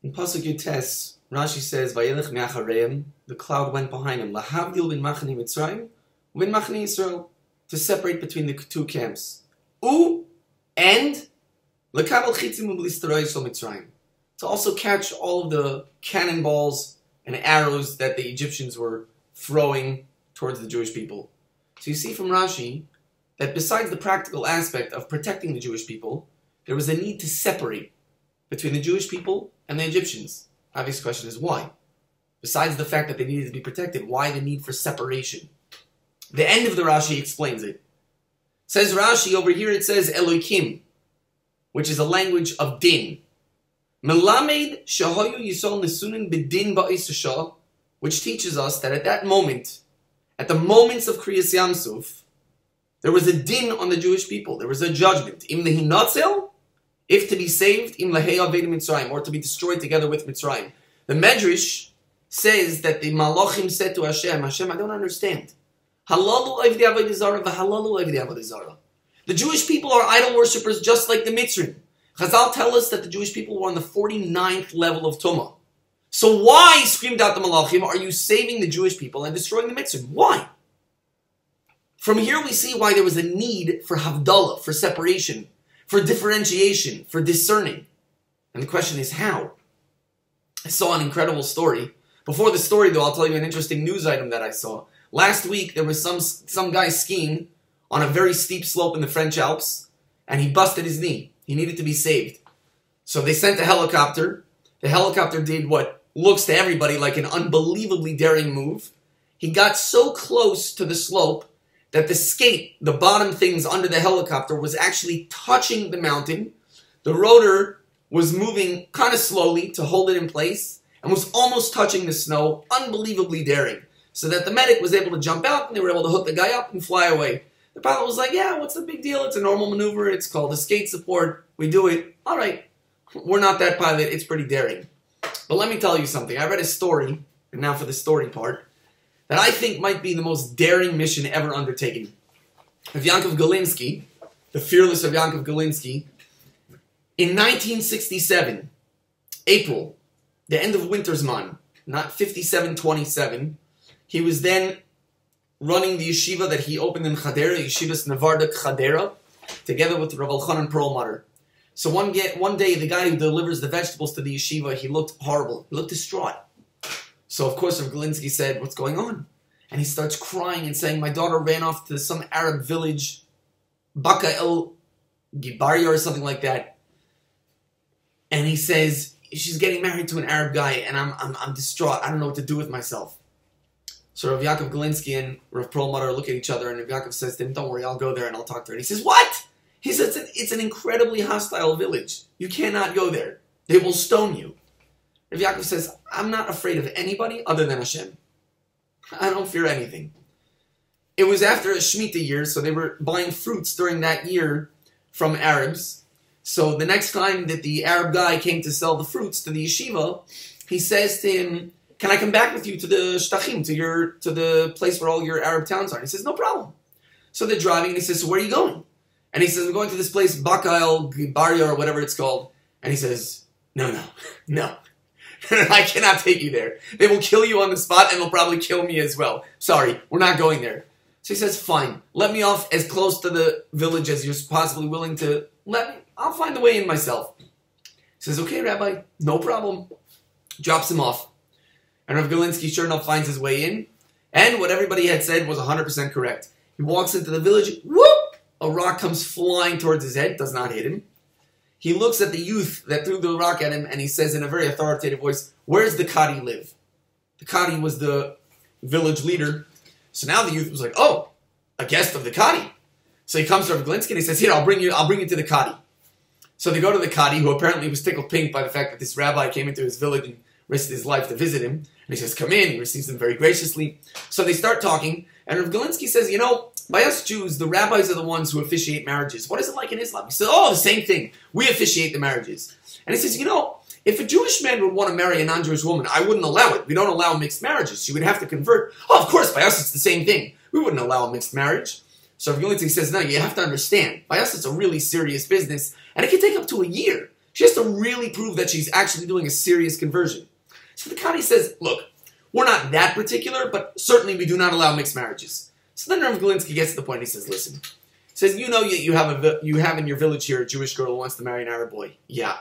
In Pasuk Yutes, Rashi says, "Vayelech me'achareim," the cloud went behind him. Lahavdil bin machani Mitzrayim, bin machani Yisrael, to separate between the two camps. And lekabel chitzim u'blisteroy shel Mitzrayim, to also catch all of the cannonballs and arrows that the Egyptians were throwing towards the Jewish people. So you see from Rashi that besides the practical aspect of protecting the Jewish people, there was a need to separate between the Jewish people and the Egyptians. Obvious question is why? Besides the fact that they needed to be protected, why the need for separation? The end of the Rashi explains it. Says Rashi, over here it says Elokim, which is a language of din. Melamed shahoyu yisol nesunin bedin ba'isha, which teaches us that at that moment, at the moments of Kriyas Yamsuf, there was a din on the Jewish people. There was a judgment. Im lehi notzel, if to be saved, im lehei aved Mitzrayim, or to be destroyed together with Mitzrayim. The Medrash says that the Malachim said to Hashem, Hashem, I don't understand. Halalu avdei avodah zara v'halalu avdei avodah zara. The Jewish people are idol worshippers just like the Mitzrim. Chazal tell us that the Jewish people were on the 49th level of Tumah. So why, screamed out the Malachim, are you saving the Jewish people and destroying the Mitzrim? Why? From here we see why there was a need for Havdalah, for separation, for differentiation, for discerning. And the question is how? I saw an incredible story. Before the story though, I'll tell you an interesting news item that I saw. Last week there was some guy skiing on a very steep slope in the French Alps, and he busted his knee. He needed to be saved. So they sent a helicopter. The helicopter did what looks to everybody like an unbelievably daring move. He got so close to the slope that the skate, the bottom things under the helicopter, was actually touching the mountain. The rotor was moving kind of slowly to hold it in place and was almost touching the snow, unbelievably daring. So that the medic was able to jump out and they were able to hook the guy up and fly away. The pilot was like, yeah, what's the big deal? It's a normal maneuver. It's called a skate support. We do it. All right. We're not that pilot. It's pretty daring. But let me tell you something. I read a story, and now for the story part, that I think might be the most daring mission ever undertaken. Rav Yaakov Galinsky, the fearless Rav Yaakov Galinsky, in 1967, April, the end of winter's month, not 57-27, he was then running the yeshiva that he opened in Chadera, Yeshivas Nevardik Chadera, together with Rav Elchanan Perlmutter. So one day, the guy who delivers the vegetables to the yeshiva, he looked horrible. He looked distraught. So, of course, Rav Galinsky said, what's going on? And he starts crying and saying, my daughter ran off to some Arab village, Baka el Gibaria or something like that. And he says, she's getting married to an Arab guy, and I'm distraught. I don't know what to do with myself. So Rav Yaakov Galinsky and Rav Perlmutter look at each other, and Rav Yaakov says to him, don't worry, I'll go there and I'll talk to her. And he says, what? He says, it's an incredibly hostile village. You cannot go there. They will stone you. Rav Yaakov says, I'm not afraid of anybody other than Hashem. I don't fear anything. It was after a Shemitah year, so they were buying fruits during that year from Arabs. So the next time that the Arab guy came to sell the fruits to the yeshiva, he says to him, can I come back with you to the Shtachim, to the place where all your Arab towns are? And he says, no problem. So they're driving, and he says, so where are you going? And he says, we're going to this place, Baka el Gibaria, or whatever it's called. And he says, no. I cannot take you there. They will kill you on the spot, and they'll probably kill me as well. Sorry, we're not going there. So he says, fine, let me off as close to the village as you're possibly willing to let me. I'll find the way in myself. He says, okay, Rabbi, no problem. Drops him off. And Rav Galinsky, sure enough, finds his way in. And what everybody had said was 100% correct. He walks into the village, whoop! A rock comes flying towards his head, does not hit him. He looks at the youth that threw the rock at him, and he says in a very authoritative voice, where's the Qadi live? The Qadi was the village leader. So now the youth was like, oh, a guest of the Qadi. So he comes to Rav Galinsky and he says, here, I'll bring you to the Qadi. So they go to the Qadi, who apparently was tickled pink by the fact that this rabbi came into his village and risked his life to visit him. And he says, come in. He receives them very graciously. So they start talking, and Rav Galinsky says, you know, by us Jews, the rabbis are the ones who officiate marriages. What is it like in Islam? He says, oh, the same thing. We officiate the marriages. And he says, you know, if a Jewish man would want to marry a non-Jewish woman, I wouldn't allow it. We don't allow mixed marriages. She would have to convert. Oh, of course, by us it's the same thing. We wouldn't allow a mixed marriage. So Rav Galinsky says, no, you have to understand. By us it's a really serious business, and it can take up to a year She has to really prove that she's actually doing a serious conversion. So the Qadi says, look, we're not that particular, but certainly we do not allow mixed marriages. So then Rav Galinsky gets to the point. He says, listen. He says, you know you have in your village here a Jewish girl who wants to marry an Arab boy. Yeah.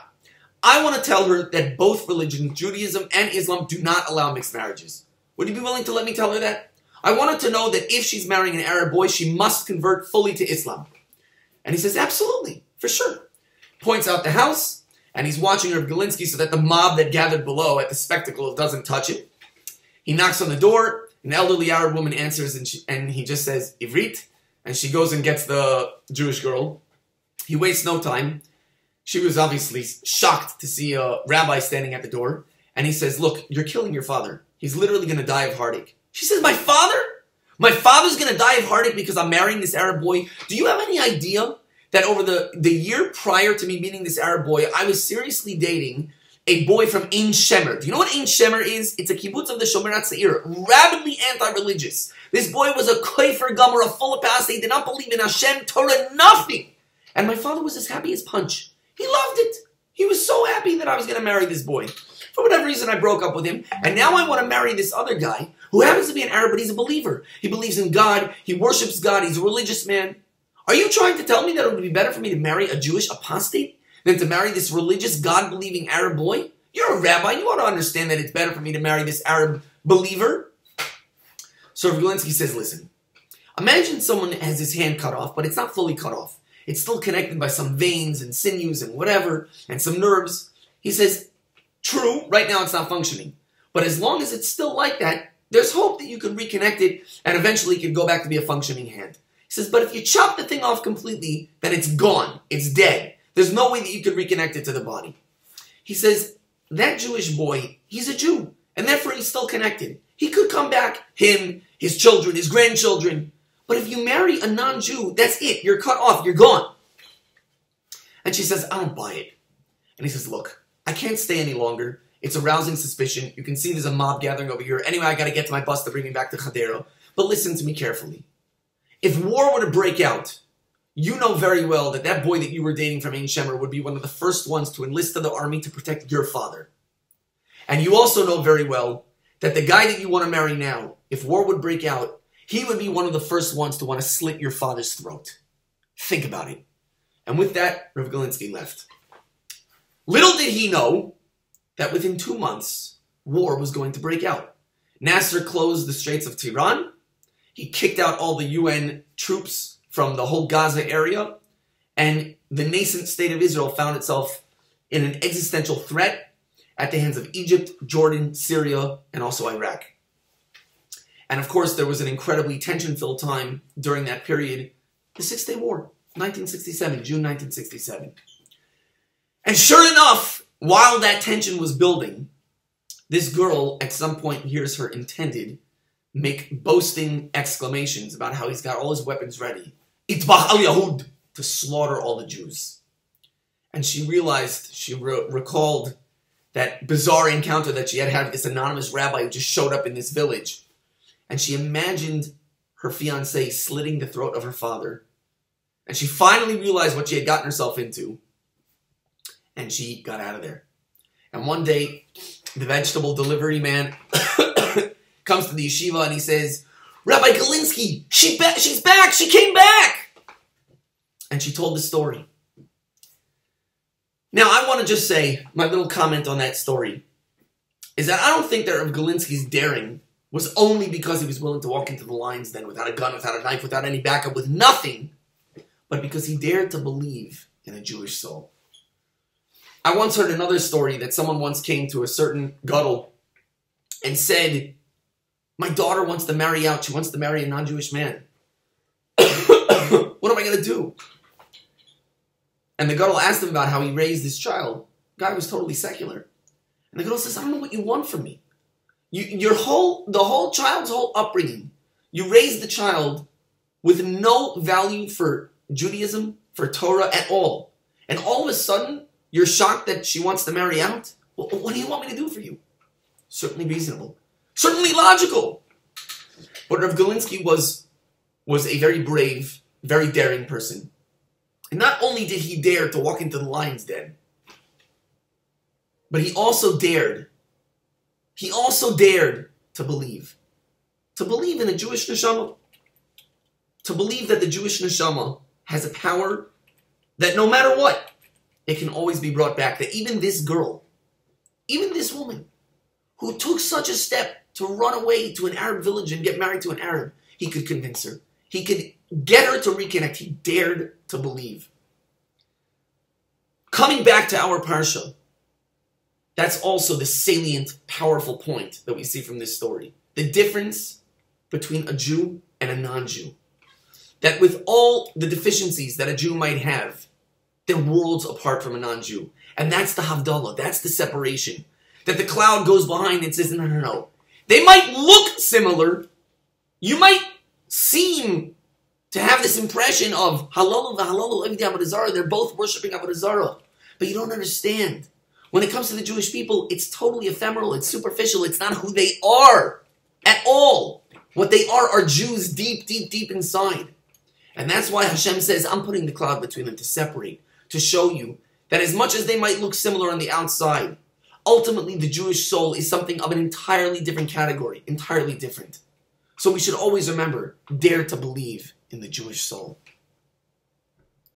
I want to tell her that both religions, Judaism and Islam, do not allow mixed marriages. Would you be willing to let me tell her that? I want her to know that if she's marrying an Arab boy, she must convert fully to Islam. And he says, absolutely, for sure. Points out the house, and he's watching Rav Galinsky so that the mob that gathered below at the spectacle doesn't touch it. He knocks on the door. An elderly Arab woman answers, and he just says, Ivrit, and she goes and gets the Jewish girl. He wastes no time. She was obviously shocked to see a rabbi standing at the door, and he says, look, you're killing your father. He's literally going to die of heartache. She says, my father? My father's going to die of heartache because I'm marrying this Arab boy? Do you have any idea that over the year prior to me meeting this Arab boy, I was seriously dating a boy from Ein Shemer? Do you know what Ein Shemer is? It's a kibbutz of the Shomer HaTzair, rabidly anti-religious. This boy was a kofer gomer, a full apostate, did not believe in Hashem, Torah, nothing. And my father was as happy as punch. He loved it. He was so happy that I was going to marry this boy. For whatever reason, I broke up with him, and now I want to marry this other guy who happens to be an Arab, but he's a believer. He believes in God. He worships God. He's a religious man. Are you trying to tell me that it would be better for me to marry a Jewish apostate than to marry this religious, God-believing Arab boy? You're a rabbi. You ought to understand that it's better for me to marry this Arab believer. So Rav Galinsky says, listen, imagine someone has his hand cut off, but it's not fully cut off. It's still connected by some veins and sinews and whatever, and some nerves. He says, true, right now it's not functioning. But as long as it's still like that, there's hope that you can reconnect it and eventually it can go back to be a functioning hand. He says, but if you chop the thing off completely, then it's gone. It's dead. There's no way that you could reconnect it to the body. He says, that Jewish boy, he's a Jew, and therefore he's still connected. He could come back, him, his children, his grandchildren. But if you marry a non-Jew, that's it. You're cut off. You're gone. And she says, I don't buy it. And he says, look, I can't stay any longer. It's arousing suspicion. You can see there's a mob gathering over here. Anyway, I got to get to my bus to bring me back to Chadera. But listen to me carefully. If war were to break out, you know very well that that boy that you were dating from Ein Shemer would be one of the first ones to enlist in the army to protect your father. And you also know very well that the guy that you want to marry now, if war would break out, he would be one of the first ones to want to slit your father's throat. Think about it. And with that, Rav Galinsky left. Little did he know that within 2 months, war was going to break out. Nasser closed the Straits of Tiran. He kicked out all the UN troops from the whole Gaza area. And the nascent state of Israel found itself in an existential threat at the hands of Egypt, Jordan, Syria, and also Iraq. And of course, there was an incredibly tension-filled time during that period, the Six-Day War, 1967, June 1967. And sure enough, while that tension was building, this girl at some point hears her intended make boasting exclamations about how he's got all his weapons ready. Itbach al Yahud, to slaughter all the Jews. And she realized, she recalled that bizarre encounter that she had had with this anonymous rabbi who just showed up in this village. And she imagined her fiancé slitting the throat of her father. And she finally realized what she had gotten herself into. And she got out of there. And one day, the vegetable delivery man comes to the yeshiva and he says, Rabbi Galinsky, she's back, she came back! And she told the story. Now, I want to just say, my little comment on that story, is that I don't think that Rav Galinsky's daring was only because he was willing to walk into the lion's den without a gun, without a knife, without any backup, with nothing, but because he dared to believe in a Jewish soul. I once heard another story that someone once came to a certain gadol and said, my daughter wants to marry out. She wants to marry a non-Jewish man. What am I going to do? And the gadol asked him about how he raised his child. The guy was totally secular. And the gadol says, I don't know what you want from me. The whole child's whole upbringing, you raised the child with no value for Judaism, for Torah at all. And all of a sudden, you're shocked that she wants to marry out? Well, what do you want me to do for you? Certainly reasonable. Certainly logical. But Rav Galinsky was a very brave, very daring person. And not only did he dare to walk into the lion's den, But he also dared. He also dared to believe. To believe in the Jewish neshama. To believe that the Jewish neshama has a power that no matter what, it can always be brought back. That even this girl, even this woman, who took such a step to run away to an Arab village and get married to an Arab, he could convince her. He could get her to reconnect. He dared to believe. Coming back to our parsha, that's also the salient, powerful point that we see from this story. The difference between a Jew and a non-Jew. That with all the deficiencies that a Jew might have, they're worlds apart from a non-Jew. And that's the Havdalah, that's the separation. That the cloud goes behind and says, no, no, no. They might look similar. You might seem to have this impression of Halalu v'Halalu Evdi Avodah Zarah. They're both worshiping Avodah Zarah. But you don't understand. When it comes to the Jewish people, it's totally ephemeral, it's superficial, it's not who they are at all. What they are Jews deep, deep, deep inside. And that's why Hashem says, I'm putting the cloud between them to separate, to show you that as much as they might look similar on the outside, ultimately the Jewish soul is something of an entirely different category, entirely different. So we should always remember, dare to believe in the Jewish soul.